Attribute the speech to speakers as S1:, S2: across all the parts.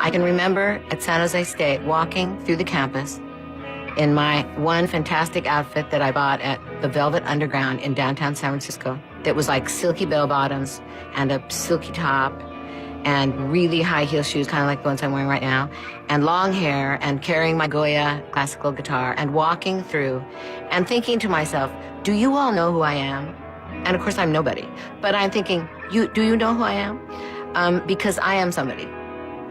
S1: I can remember at San Jose State walking through the campus in my one fantastic outfit that I bought at the Velvet Underground in downtown San Francisco. It was like silky bell bottoms and a silky top and really high heel shoes, kind of like the ones I'm wearing right now, and long hair, and carrying my Goya classical guitar and walking through and thinking to myself, do you all know who I am? And of course I'm nobody, but I'm thinking, do you know who I am? Because I am somebody.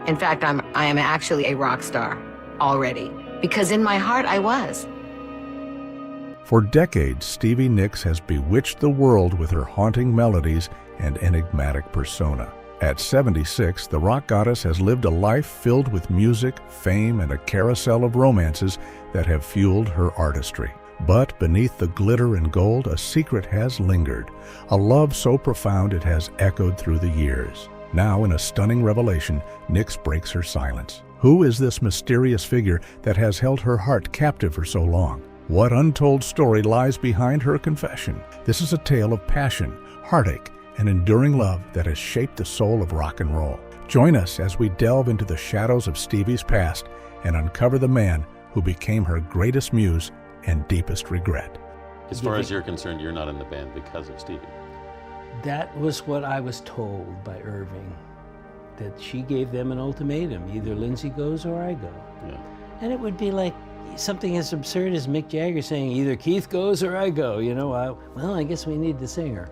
S1: In fact, I am actually a rock star already, because in my heart I was.
S2: For decades, Stevie Nicks has bewitched the world with her haunting melodies and enigmatic persona. At 76, the rock goddess has lived a life filled with music, fame, and a carousel of romances that have fueled her artistry. But beneath the glitter and gold, a secret has lingered, a love so profound it has echoed through the years. Now, in a stunning revelation, Nicks breaks her silence. Who is this mysterious figure that has held her heart captive for so long? What untold story lies behind her confession? This is a tale of passion, heartache, and enduring love that has shaped the soul of rock and roll. Join us as we delve into the shadows of Stevie's past and uncover the man who became her greatest muse and deepest regret.
S3: As far as you're concerned, you're not in the band because of Stevie.
S4: That was what I was told by Irving, that she gave them an ultimatum, either Lindsey goes or I go.
S3: Yeah.
S4: And it would be like something as absurd as Mick Jagger saying, either Keith goes or I go, you know, well, I guess we need the singer.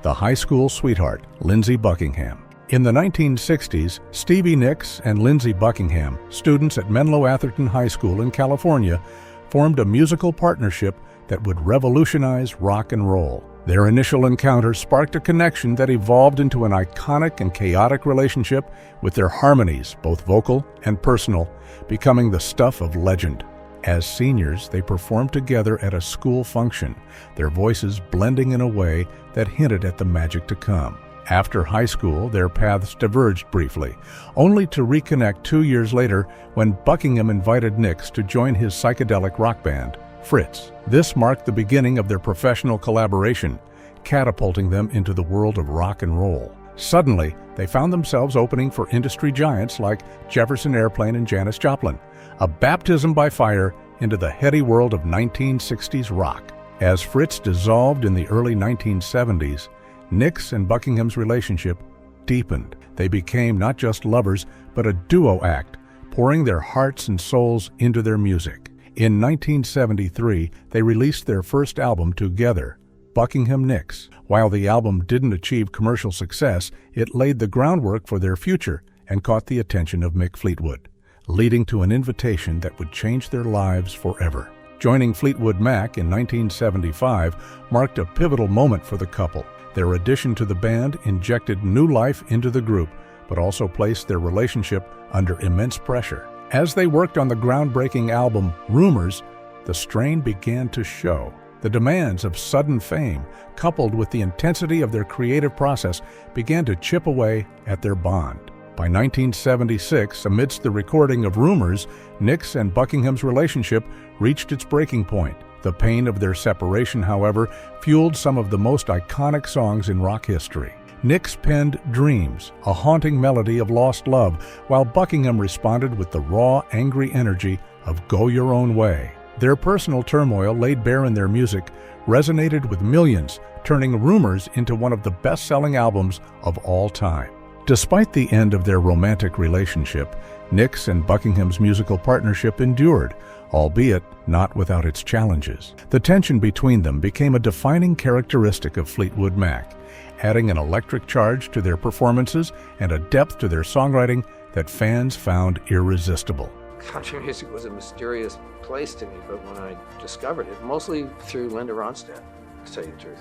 S2: The high school sweetheart, Lindsey Buckingham. In the 1960s, Stevie Nicks and Lindsey Buckingham, students at Menlo Atherton High School in California, formed a musical partnership that would revolutionize rock and roll. Their initial encounter sparked a connection that evolved into an iconic and chaotic relationship, with their harmonies, both vocal and personal, becoming the stuff of legend. As seniors, they performed together at a school function, their voices blending in a way that hinted at the magic to come. After high school, their paths diverged briefly, only to reconnect 2 years later when Buckingham invited Nicks to join his psychedelic rock band, Fritz. This marked the beginning of their professional collaboration, catapulting them into the world of rock and roll. Suddenly, they found themselves opening for industry giants like Jefferson Airplane and Janis Joplin, a baptism by fire into the heady world of 1960s rock. As Fritz dissolved in the early 1970s, Nicks and Buckingham's relationship deepened. They became not just lovers, but a duo act, pouring their hearts and souls into their music. In 1973, they released their first album together, Buckingham Nicks. While the album didn't achieve commercial success, it laid the groundwork for their future and caught the attention of Mick Fleetwood, leading to an invitation that would change their lives forever. Joining Fleetwood Mac in 1975 marked a pivotal moment for the couple. Their addition to the band injected new life into the group, but also placed their relationship under immense pressure. As they worked on the groundbreaking album Rumors, the strain began to show. The demands of sudden fame, coupled with the intensity of their creative process, began to chip away at their bond. By 1976, amidst the recording of Rumors, Nicks and Buckingham's relationship reached its breaking point. The pain of their separation, however, fueled some of the most iconic songs in rock history. Nicks penned Dreams, a haunting melody of lost love, while Buckingham responded with the raw, angry energy of Go Your Own Way. Their personal turmoil, laid bare in their music, resonated with millions, turning Rumors into one of the best-selling albums of all time. Despite the end of their romantic relationship, Nicks and Buckingham's musical partnership endured, albeit not without its challenges. The tension between them became a defining characteristic of Fleetwood Mac, adding an electric charge to their performances and a depth to their songwriting that fans found irresistible.
S5: Country music was a mysterious place to me, but when I discovered it, mostly through Linda Ronstadt, to tell you the truth,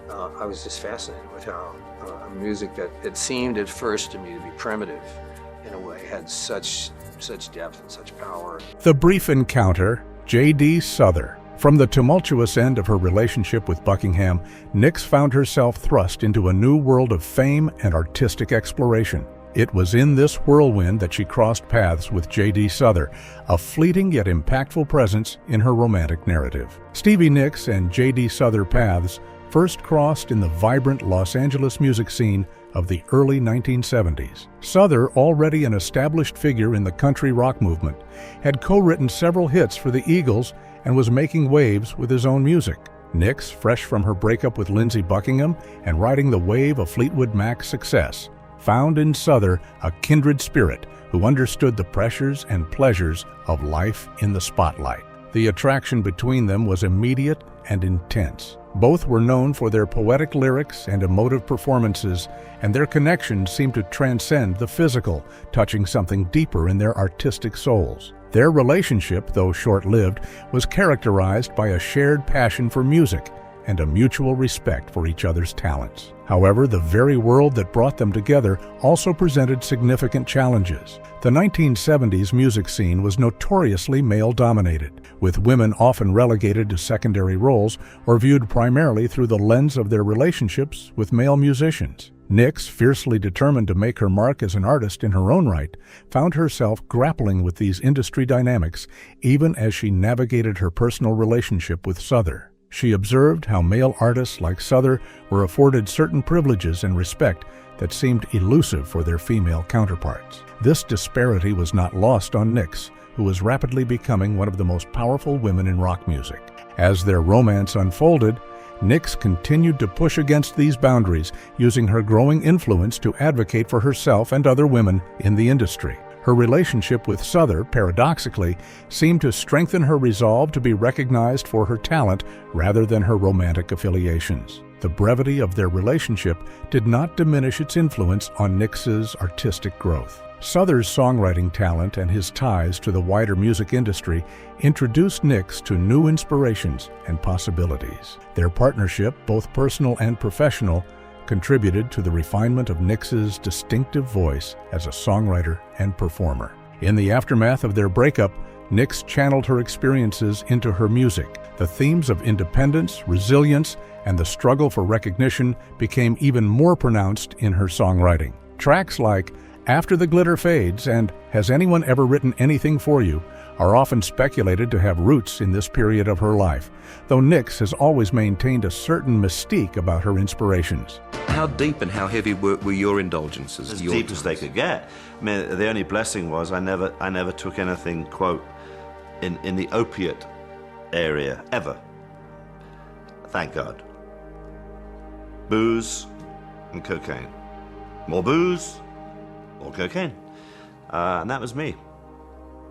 S5: I was just fascinated with how music that it seemed at first to me to be primitive, in a way, had such depth and such power.
S2: The brief encounter, J.D. Souther. From the tumultuous end of her relationship with Buckingham, Nicks found herself thrust into a new world of fame and artistic exploration. It was in this whirlwind that she crossed paths with J.D. Souther, a fleeting yet impactful presence in her romantic narrative. Stevie Nicks and J.D. Souther paths first crossed in the vibrant Los Angeles music scene of the early 1970s. Souther, already an established figure in the country rock movement, had co-written several hits for the Eagles and was making waves with his own music. Nicks, fresh from her breakup with Lindsey Buckingham and riding the wave of Fleetwood Mac's success, found in Souther a kindred spirit who understood the pressures and pleasures of life in the spotlight. The attraction between them was immediate and intense. Both were known for their poetic lyrics and emotive performances, and their connection seemed to transcend the physical, touching something deeper in their artistic souls. Their relationship, though short-lived, was characterized by a shared passion for music and a mutual respect for each other's talents. However, the very world that brought them together also presented significant challenges. The 1970s music scene was notoriously male-dominated, with women often relegated to secondary roles or viewed primarily through the lens of their relationships with male musicians. Nicks, fiercely determined to make her mark as an artist in her own right, found herself grappling with these industry dynamics even as she navigated her personal relationship with Souther. She observed how male artists like Souther were afforded certain privileges and respect that seemed elusive for their female counterparts. This disparity was not lost on Nicks, who was rapidly becoming one of the most powerful women in rock music. As their romance unfolded, Nicks continued to push against these boundaries, using her growing influence to advocate for herself and other women in the industry. Her relationship with Souther, paradoxically, seemed to strengthen her resolve to be recognized for her talent rather than her romantic affiliations. The brevity of their relationship did not diminish its influence on Nicks's artistic growth. Souther's songwriting talent and his ties to the wider music industry introduced Nicks to new inspirations and possibilities. Their partnership, both personal and professional, contributed to the refinement of Nicks's distinctive voice as a songwriter and performer. In the aftermath of their breakup, Nicks channeled her experiences into her music. The themes of independence, resilience, and the struggle for recognition became even more pronounced in her songwriting. Tracks like After the Glitter Fades and Has Anyone Ever Written Anything For You are often speculated to have roots in this period of her life, though Nicks has always maintained a certain mystique about her inspirations.
S6: How deep and how heavy were your indulgences?
S7: As deep as they could get. I mean, the only blessing was I never took anything, quote, in the opiate area, ever. Thank God. Booze and cocaine. More booze, more cocaine. And that was me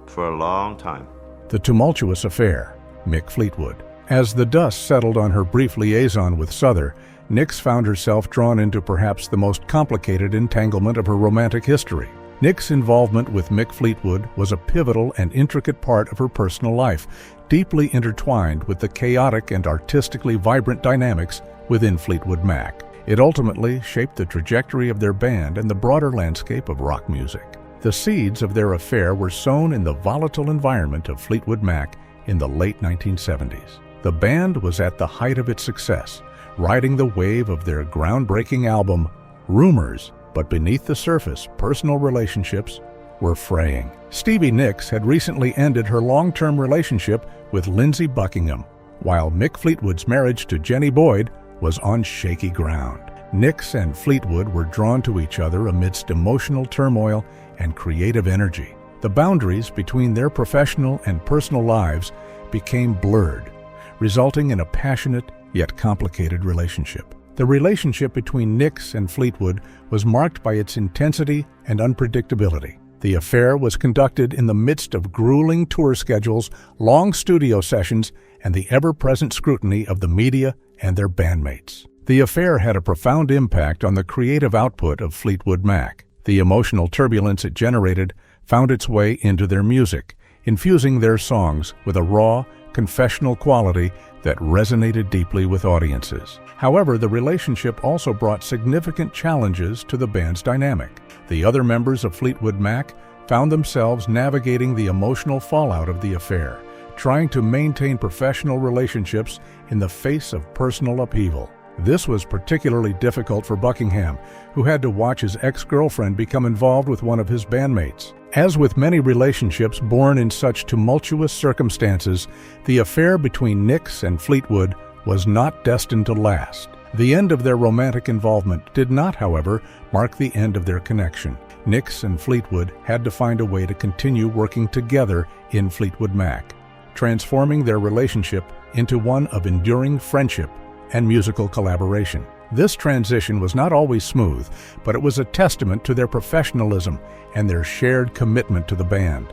S7: for a long time.
S2: The Tumultuous Affair, Mick Fleetwood. As the dust settled on her brief liaison with Souther, Nicks found herself drawn into perhaps the most complicated entanglement of her romantic history. Nicks' involvement with Mick Fleetwood was a pivotal and intricate part of her personal life, deeply intertwined with the chaotic and artistically vibrant dynamics within Fleetwood Mac. It ultimately shaped the trajectory of their band and the broader landscape of rock music. The seeds of their affair were sown in the volatile environment of Fleetwood Mac in the late 1970s. The band was at the height of its success, riding the wave of their groundbreaking album, Rumors, but beneath the surface, personal relationships were fraying. Stevie Nicks had recently ended her long-term relationship with Lindsey Buckingham, while Mick Fleetwood's marriage to Jenny Boyd was on shaky ground. Nicks and Fleetwood were drawn to each other amidst emotional turmoil and creative energy. The boundaries between their professional and personal lives became blurred, resulting in a passionate yet complicated relationship. The relationship between Nicks and Fleetwood was marked by its intensity and unpredictability. The affair was conducted in the midst of grueling tour schedules, long studio sessions, and the ever-present scrutiny of the media and their bandmates. The affair had a profound impact on the creative output of Fleetwood Mac. The emotional turbulence it generated found its way into their music, infusing their songs with a raw, confessional quality that resonated deeply with audiences. However, the relationship also brought significant challenges to the band's dynamic. The other members of Fleetwood Mac found themselves navigating the emotional fallout of the affair, trying to maintain professional relationships in the face of personal upheaval. This was particularly difficult for Buckingham, who had to watch his ex-girlfriend become involved with one of his bandmates. As with many relationships born in such tumultuous circumstances, the affair between Nicks and Fleetwood was not destined to last. The end of their romantic involvement did not, however, mark the end of their connection. Nicks and Fleetwood had to find a way to continue working together in Fleetwood Mac, transforming their relationship into one of enduring friendship and musical collaboration. This transition was not always smooth, but it was a testament to their professionalism and their shared commitment to the band.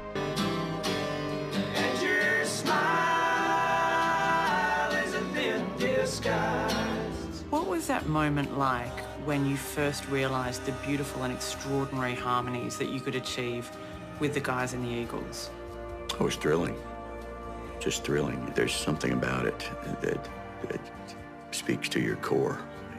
S8: And your smile is a thin disguise.
S9: What was that moment like when you first realised the beautiful and extraordinary harmonies that you could achieve with the guys in the Eagles?
S10: Oh, it was thrilling. Just thrilling. There's something about it that speaks to your core.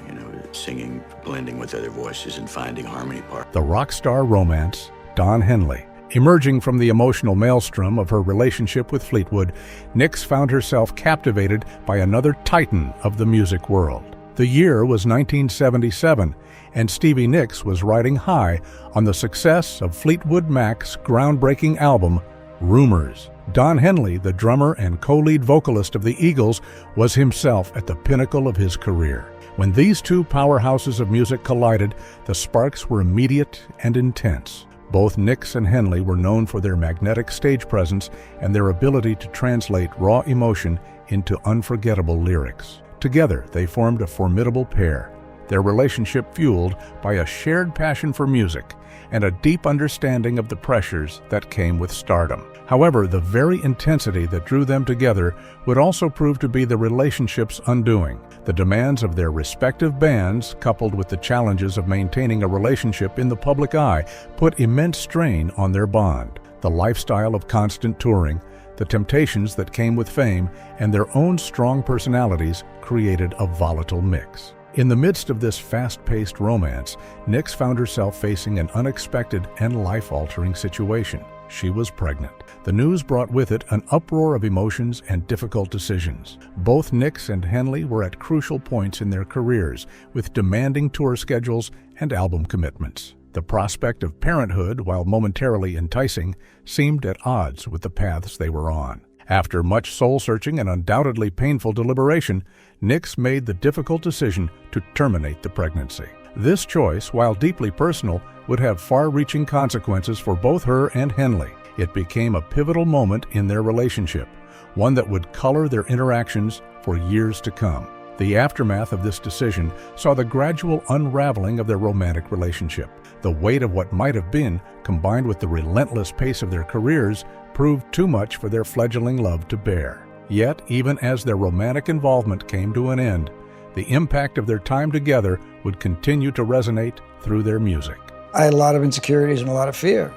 S10: You know, singing, blending with other voices and finding harmony part.
S2: The Rockstar romance, Don Henley. Emerging from the emotional maelstrom of her relationship with Fleetwood, Nicks found herself captivated by another titan of the music world. The year was 1977, and Stevie Nicks was riding high on the success of Fleetwood Mac's groundbreaking album, Rumors. Don Henley, the drummer and co-lead vocalist of the Eagles, was himself at the pinnacle of his career. When these two powerhouses of music collided, the sparks were immediate and intense. Both Nicks and Henley were known for their magnetic stage presence and their ability to translate raw emotion into unforgettable lyrics. Together, they formed a formidable pair, their relationship fueled by a shared passion for music and a deep understanding of the pressures that came with stardom. However, the very intensity that drew them together would also prove to be the relationship's undoing. The demands of their respective bands, coupled with the challenges of maintaining a relationship in the public eye, put immense strain on their bond. The lifestyle of constant touring, the temptations that came with fame, and their own strong personalities created a volatile mix. In the midst of this fast-paced romance, Nicks found herself facing an unexpected and life-altering situation. She was pregnant. The news brought with it an uproar of emotions and difficult decisions. Both Nicks and Henley were at crucial points in their careers, with demanding tour schedules and album commitments. The prospect of parenthood, while momentarily enticing, seemed at odds with the paths they were on. After much soul-searching and undoubtedly painful deliberation, Nicks made the difficult decision to terminate the pregnancy. This choice, while deeply personal, would have far-reaching consequences for both her and Henley. It became a pivotal moment in their relationship, one that would color their interactions for years to come. The aftermath of this decision saw the gradual unraveling of their romantic relationship. The weight of what might have been, combined with the relentless pace of their careers, proved too much for their fledgling love to bear. Yet, even as their romantic involvement came to an end, the impact of their time together would continue to resonate through their music.
S11: I had a lot of insecurities and a lot of fear.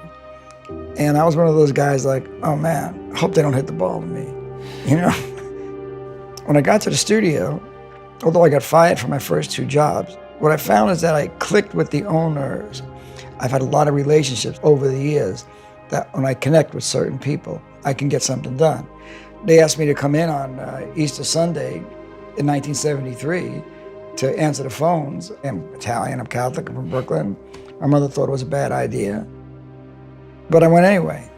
S11: And I was one of those guys like, oh man, I hope they don't hit the ball with me, you know? When I got to the studio, although I got fired from my first 2 jobs, what I found is that I clicked with the owners. I've had a lot of relationships over the years that when I connect with certain people, I can get something done. They asked me to come in on Easter Sunday in 1973 to answer the phones. I'm Italian, I'm Catholic, I'm from Brooklyn. My mother thought it was a bad idea, but I went anyway.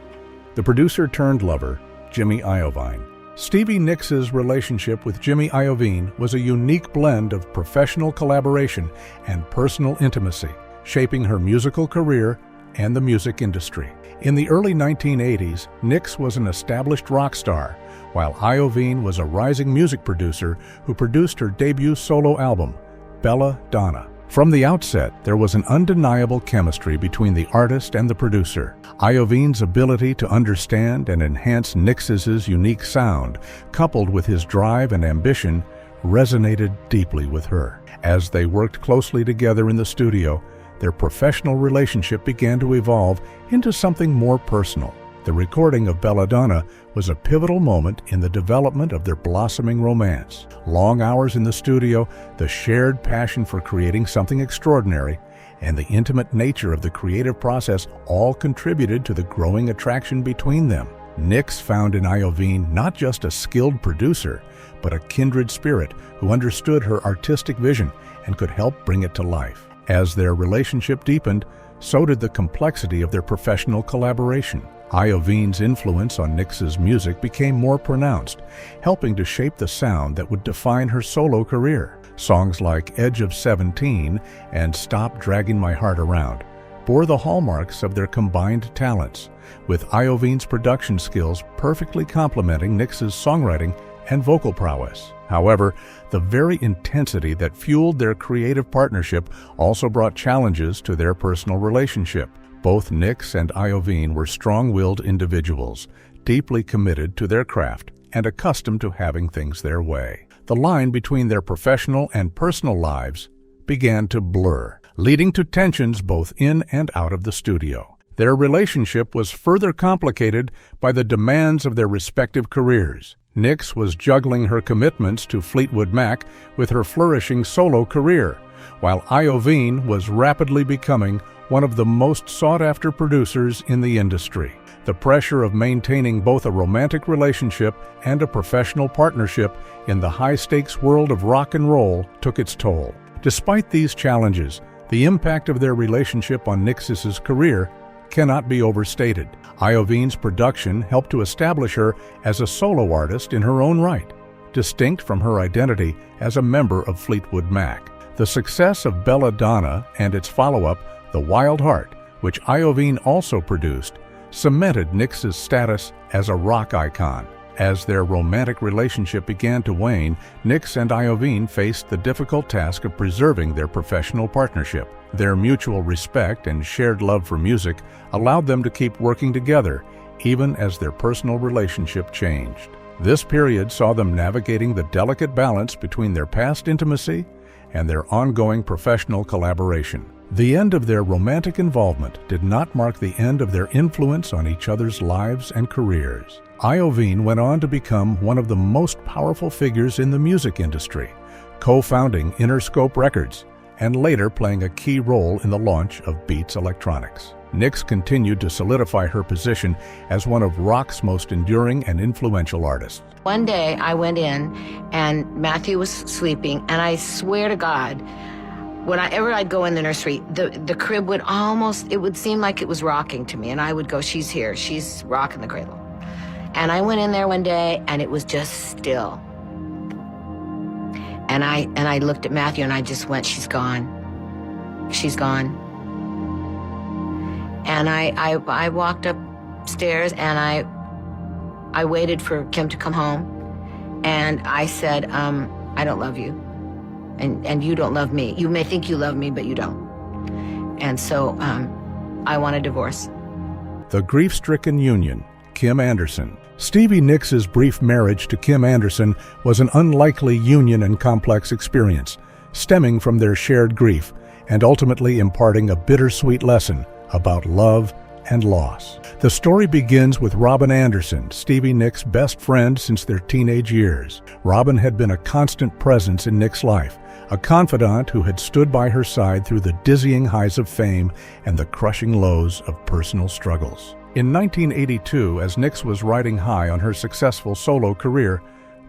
S2: The producer-turned-lover, Jimmy Iovine. Stevie Nicks' relationship with Jimmy Iovine was a unique blend of professional collaboration and personal intimacy, shaping her musical career and the music industry. In the early 1980s, Nicks was an established rock star, while Iovine was a rising music producer who produced her debut solo album, Bella Donna. From the outset, there was an undeniable chemistry between the artist and the producer. Iovine's ability to understand and enhance Nicks' unique sound, coupled with his drive and ambition, resonated deeply with her. As they worked closely together in the studio, their professional relationship began to evolve into something more personal. The recording of Belladonna was a pivotal moment in the development of their blossoming romance. Long hours in the studio, the shared passion for creating something extraordinary, and the intimate nature of the creative process all contributed to the growing attraction between them. Nicks found in Iovine not just a skilled producer, but a kindred spirit who understood her artistic vision and could help bring it to life. As their relationship deepened, so did the complexity of their professional collaboration. Iovine's influence on Nicks's music became more pronounced, helping to shape the sound that would define her solo career. Songs like Edge of 17 and Stop Dragging My Heart Around bore the hallmarks of their combined talents, with Iovine's production skills perfectly complementing Nicks's songwriting and vocal prowess. However, the very intensity that fueled their creative partnership also brought challenges to their personal relationship. Both Nicks and Iovine were strong-willed individuals, deeply committed to their craft and accustomed to having things their way. The line between their professional and personal lives began to blur, leading to tensions both in and out of the studio. Their relationship was further complicated by the demands of their respective careers. Nicks was juggling her commitments to Fleetwood Mac with her flourishing solo career, while Iovine was rapidly becoming one of the most sought-after producers in the industry. The pressure of maintaining both a romantic relationship and a professional partnership in the high-stakes world of rock and roll took its toll. Despite these challenges, the impact of their relationship on Nicks's career cannot be overstated. Iovine's production helped to establish her as a solo artist in her own right, distinct from her identity as a member of Fleetwood Mac. The success of Belladonna and its follow-up, The Wild Heart, which Iovine also produced, cemented Nicks's status as a rock icon. As their romantic relationship began to wane, Nicks and Iovine faced the difficult task of preserving their professional partnership. Their mutual respect and shared love for music allowed them to keep working together, even as their personal relationship changed. This period saw them navigating the delicate balance between their past intimacy and their ongoing professional collaboration. The end of their romantic involvement did not mark the end of their influence on each other's lives and careers. Iovine went on to become one of the most powerful figures in the music industry, co-founding Interscope Records, and later playing a key role in the launch of Beats Electronics. Nicks continued to solidify her position as one of rock's most enduring and influential artists.
S1: One day I went in and Matthew was sleeping, and I swear to God, whenever I'd go in the nursery, the crib would it would seem like it was rocking to me, and I would go, she's here, she's rocking the cradle. And I went in there one day and it was just still. And I looked at Matthew and I just went, she's gone. She's gone. And I walked upstairs and I waited for Kim to come home. And I said, I don't love you. And you don't love me. You may think you love me, but you don't. And so I want a divorce.
S2: The grief-stricken union, Kim Anderson. Stevie Nicks' brief marriage to Kim Anderson was an unlikely union and complex experience, stemming from their shared grief and ultimately imparting a bittersweet lesson about love and loss. The story begins with Robin Anderson, Stevie Nicks' best friend since their teenage years. Robin had been a constant presence in Nicks' life, a confidant who had stood by her side through the dizzying highs of fame and the crushing lows of personal struggles. In 1982, as Nicks was riding high on her successful solo career,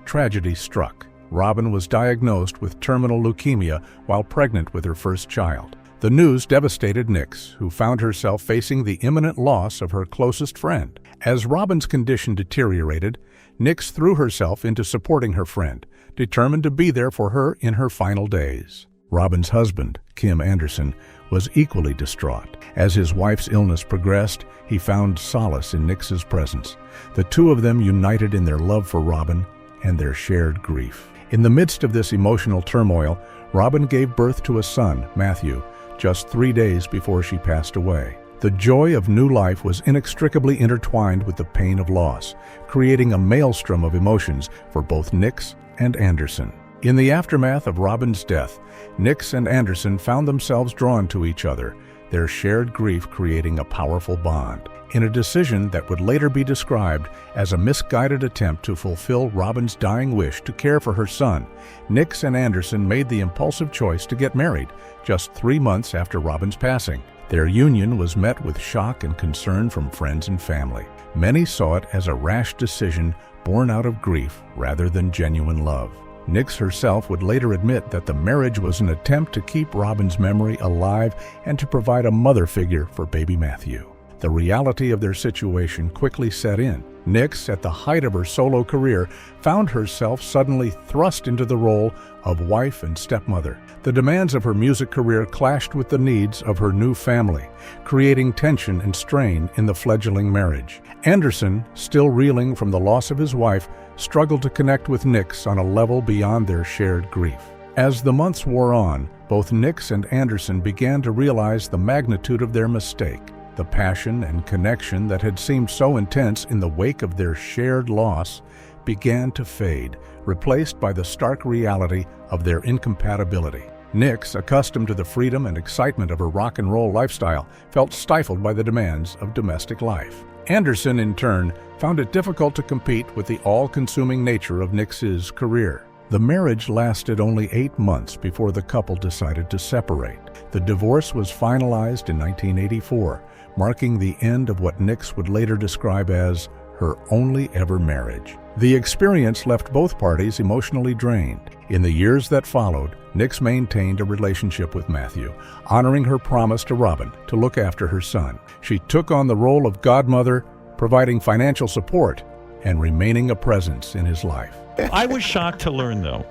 S2: tragedy struck. Robin was diagnosed with terminal leukemia while pregnant with her first child. The news devastated Nicks, who found herself facing the imminent loss of her closest friend. As Robin's condition deteriorated, Nicks threw herself into supporting her friend, determined to be there for her in her final days. Robin's husband, Kim Anderson, was equally distraught. As his wife's illness progressed, he found solace in Nicks's presence. The two of them united in their love for Robin and their shared grief. In the midst of this emotional turmoil, Robin gave birth to a son, Matthew, just 3 days before she passed away. The joy of new life was inextricably intertwined with the pain of loss, creating a maelstrom of emotions for both Nicks and Anderson. In the aftermath of Robin's death, Nicks and Anderson found themselves drawn to each other, their shared grief creating a powerful bond. In a decision that would later be described as a misguided attempt to fulfill Robin's dying wish to care for her son, Nicks and Anderson made the impulsive choice to get married just 3 months after Robin's passing. Their union was met with shock and concern from friends and family. Many saw it as a rash decision born out of grief rather than genuine love. Nicks herself would later admit that the marriage was an attempt to keep Robin's memory alive and to provide a mother figure for baby Matthew. the reality of their situation quickly set in. Nicks, at the height of her solo career, found herself suddenly thrust into the role of wife and stepmother. The demands of her music career clashed with the needs of her new family, creating tension and strain in the fledgling marriage. Anderson, still reeling from the loss of his wife, struggled to connect with Nicks on a level beyond their shared grief. As the months wore on, both Nicks and Anderson began to realize the magnitude of their mistake. The passion and connection that had seemed so intense in the wake of their shared loss began to fade, replaced by the stark reality of their incompatibility. Nicks, accustomed to the freedom and excitement of her rock and roll lifestyle, felt stifled by the demands of domestic life. Anderson, in turn, found it difficult to compete with the all-consuming nature of Nicks's career. The marriage lasted only 8 months before the couple decided to separate. The divorce was finalized in 1984, marking the end of what Nicks would later describe as her only ever marriage. The experience left both parties emotionally drained. In the years that followed, Nicks maintained a relationship with Matthew, honoring her promise to Robin to look after her son. She took on the role of godmother, providing financial support and remaining a presence in his life.
S12: I was shocked to learn, though,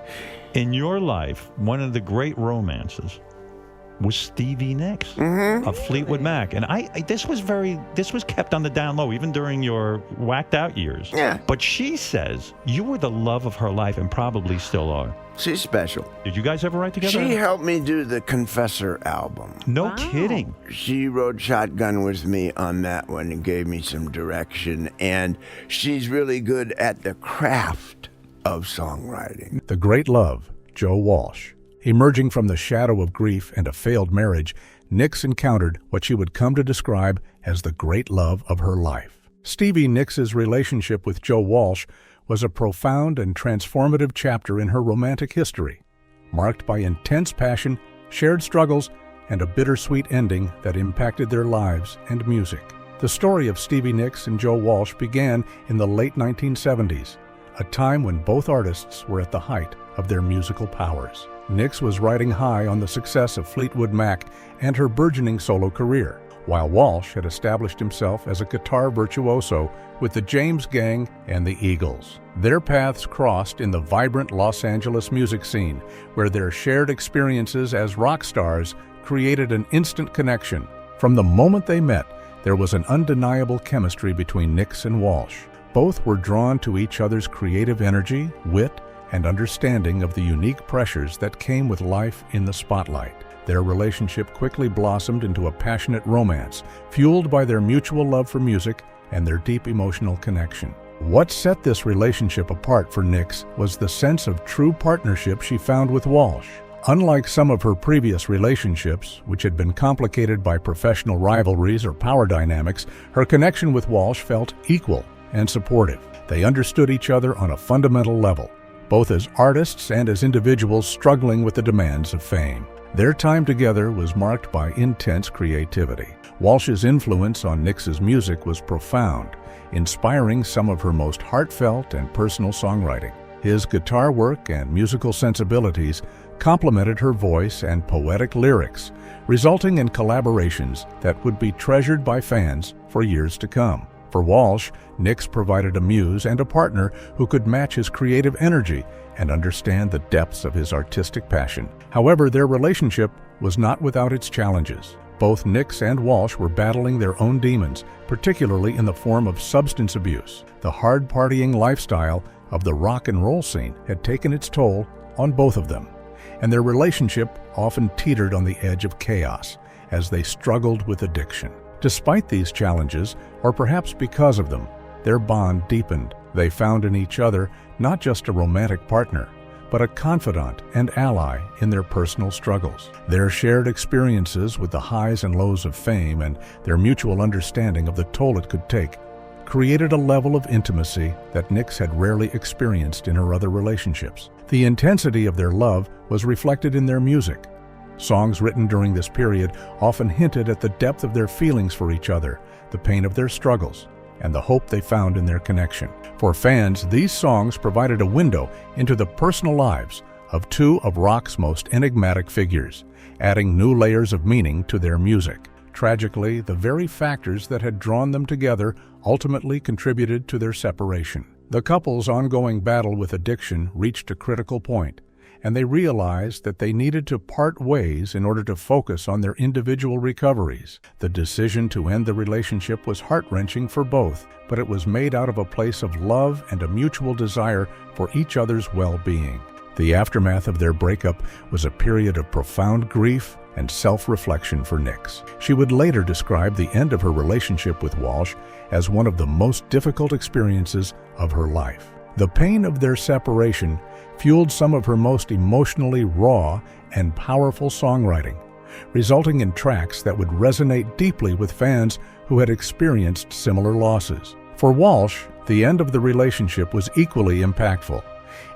S12: in your life, one of the great romances was Stevie Nicks of Fleetwood Mac, and this was kept on the down low even during your whacked out years.
S13: Yeah.
S12: But she says you were the love of her life and probably still are.
S13: She's special.
S12: Did you guys ever write together?
S13: She helped me do the Confessor album.
S12: No kidding.
S13: She rode shotgun with me on that one and gave me some direction, and she's really good at the craft of songwriting.
S2: The great love, Joe Walsh. Emerging from the shadow of grief and a failed marriage, Nicks encountered what she would come to describe as the great love of her life. Stevie Nicks's relationship with Joe Walsh was a profound and transformative chapter in her romantic history, marked by intense passion, shared struggles, and a bittersweet ending that impacted their lives and music. The story of Stevie Nicks and Joe Walsh began in the late 1970s, a time when both artists were at the height of their musical powers. Nicks was riding high on the success of Fleetwood Mac and her burgeoning solo career, while Walsh had established himself as a guitar virtuoso with the James Gang and the Eagles. Their paths crossed in the vibrant Los Angeles music scene, where their shared experiences as rock stars created an instant connection. From the moment they met, there was an undeniable chemistry between Nicks and Walsh. Both were drawn to each other's creative energy, wit, and understanding of the unique pressures that came with life in the spotlight. Their relationship quickly blossomed into a passionate romance, fueled by their mutual love for music and their deep emotional connection. What set this relationship apart for Nicks was the sense of true partnership she found with Walsh. Unlike some of her previous relationships, which had been complicated by professional rivalries or power dynamics, her connection with Walsh felt equal and supportive. They understood each other on a fundamental level, both as artists and as individuals struggling with the demands of fame. Their time together was marked by intense creativity. Walsh's influence on Nicks's music was profound, inspiring some of her most heartfelt and personal songwriting. His guitar work and musical sensibilities complemented her voice and poetic lyrics, resulting in collaborations that would be treasured by fans for years to come. For Walsh, Nicks provided a muse and a partner who could match his creative energy and understand the depths of his artistic passion. However, their relationship was not without its challenges. Both Nicks and Walsh were battling their own demons, particularly in the form of substance abuse. The hard-partying lifestyle of the rock and roll scene had taken its toll on both of them, and their relationship often teetered on the edge of chaos as they struggled with addiction. Despite these challenges, or perhaps because of them, their bond deepened. They found in each other not just a romantic partner, but a confidant and ally in their personal struggles. Their shared experiences with the highs and lows of fame and their mutual understanding of the toll it could take created a level of intimacy that Nicks had rarely experienced in her other relationships. The intensity of their love was reflected in their music. Songs written during this period often hinted at the depth of their feelings for each other, the pain of their struggles, and the hope they found in their connection. For fans, these songs provided a window into the personal lives of two of rock's most enigmatic figures, adding new layers of meaning to their music. Tragically, the very factors that had drawn them together ultimately contributed to their separation. The couple's ongoing battle with addiction reached a critical point, and they realized that they needed to part ways in order to focus on their individual recoveries. The decision to end the relationship was heart-wrenching for both, but it was made out of a place of love and a mutual desire for each other's well-being. The aftermath of their breakup was a period of profound grief and self-reflection for Nicks. She would later describe the end of her relationship with Walsh as one of the most difficult experiences of her life. The pain of their separation fueled some of her most emotionally raw and powerful songwriting, resulting in tracks that would resonate deeply with fans who had experienced similar losses. For Walsh, the end of the relationship was equally impactful.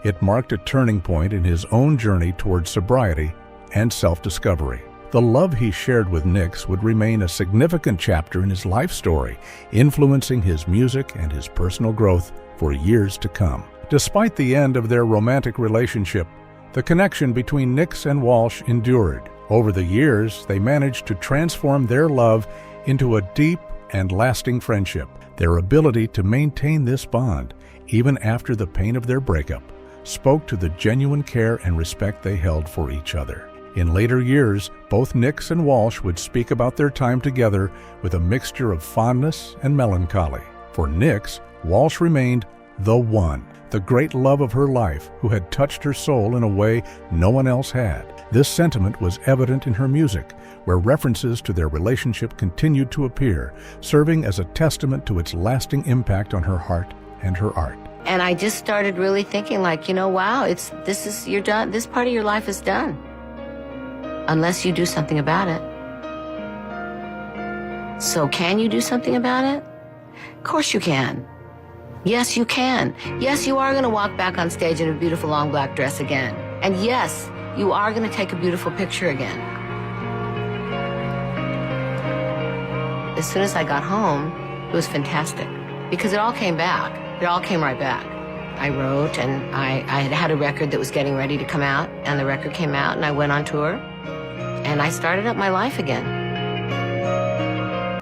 S2: It marked a turning point in his own journey towards sobriety and self-discovery. The love he shared with Nicks would remain a significant chapter in his life story, influencing his music and his personal growth for years to come. Despite the end of their romantic relationship, the connection between Nicks and Walsh endured. Over the years, they managed to transform their love into a deep and lasting friendship. Their ability to maintain this bond, even after the pain of their breakup, spoke to the genuine care and respect they held for each other. In later years, both Nicks and Walsh would speak about their time together with a mixture of fondness and melancholy. For Nicks, Walsh remained the one, the great love of her life, who had touched her soul in a way no one else had. This sentiment was evident in her music, where references to their relationship continued to appear, serving as a testament to its lasting impact on her heart and her art.
S1: And I just started really thinking like, wow, you're done. This part of your life is done. Unless you do something about it. So can you do something about it? Of course you can. Yes, you can. Yes, you are going to walk back on stage in a beautiful long black dress again. And yes, you are going to take a beautiful picture again. As soon as I got home, it was fantastic because it all came back. It all came right back. I wrote and I had a record that was getting ready to come out, and the record came out and I went on tour and I started up my life again.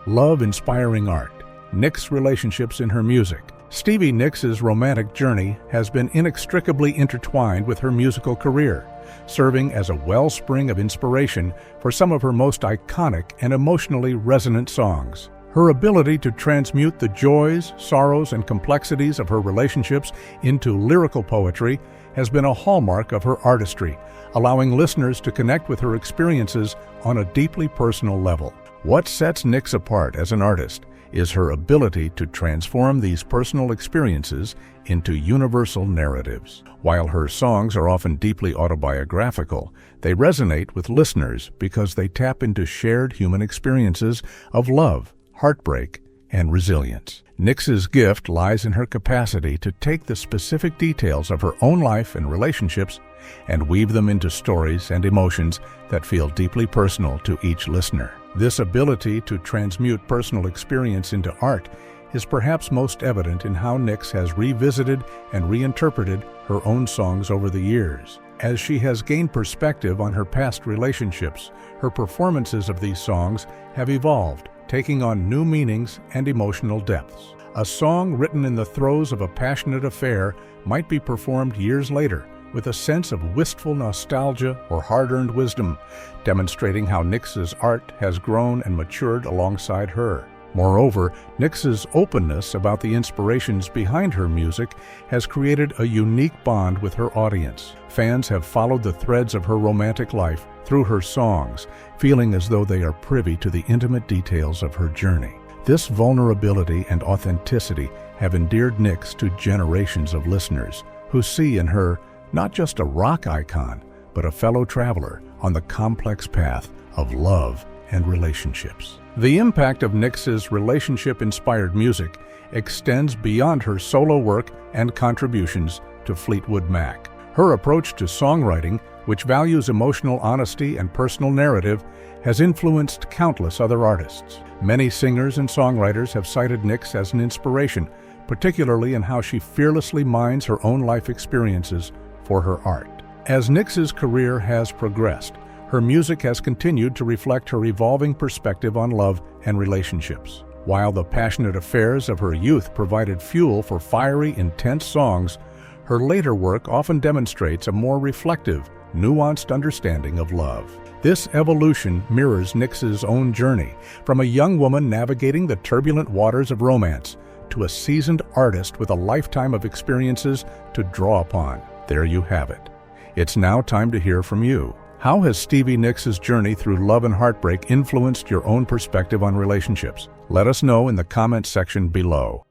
S2: Love inspiring art, Nicks' relationships in her music. Stevie Nicks' romantic journey has been inextricably intertwined with her musical career, serving as a wellspring of inspiration for some of her most iconic and emotionally resonant songs. Her ability to transmute the joys, sorrows, and complexities of her relationships into lyrical poetry has been a hallmark of her artistry, allowing listeners to connect with her experiences on a deeply personal level. What sets Nicks apart as an artist is her ability to transform these personal experiences into universal narratives. While her songs are often deeply autobiographical, they resonate with listeners because they tap into shared human experiences of love, heartbreak, and resilience. Nicks' gift lies in her capacity to take the specific details of her own life and relationships and weave them into stories and emotions that feel deeply personal to each listener. This ability to transmute personal experience into art is perhaps most evident in how Nicks has revisited and reinterpreted her own songs over the years. As she has gained perspective on her past relationships, her performances of these songs have evolved, taking on new meanings and emotional depths. A song written in the throes of a passionate affair might be performed years later with a sense of wistful nostalgia or hard-earned wisdom, demonstrating how Nicks' art has grown and matured alongside her. Moreover, Nicks' openness about the inspirations behind her music has created a unique bond with her audience. Fans have followed the threads of her romantic life through her songs, feeling as though they are privy to the intimate details of her journey. This vulnerability and authenticity have endeared Nicks to generations of listeners who see in her not just a rock icon, but a fellow traveler on the complex path of love and relationships. The impact of Nicks' relationship-inspired music extends beyond her solo work and contributions to Fleetwood Mac. Her approach to songwriting, which values emotional honesty and personal narrative, has influenced countless other artists. Many singers and songwriters have cited Nicks as an inspiration, particularly in how she fearlessly mines her own life experiences for her art. As Nicks' career has progressed, her music has continued to reflect her evolving perspective on love and relationships. While the passionate affairs of her youth provided fuel for fiery, intense songs, her later work often demonstrates a more reflective, nuanced understanding of love. This evolution mirrors Nicks's own journey, from a young woman navigating the turbulent waters of romance to a seasoned artist with a lifetime of experiences to draw upon. There you have it. It's now time to hear from you. How has Stevie Nicks' journey through love and heartbreak influenced your own perspective on relationships? Let us know in the comments section below.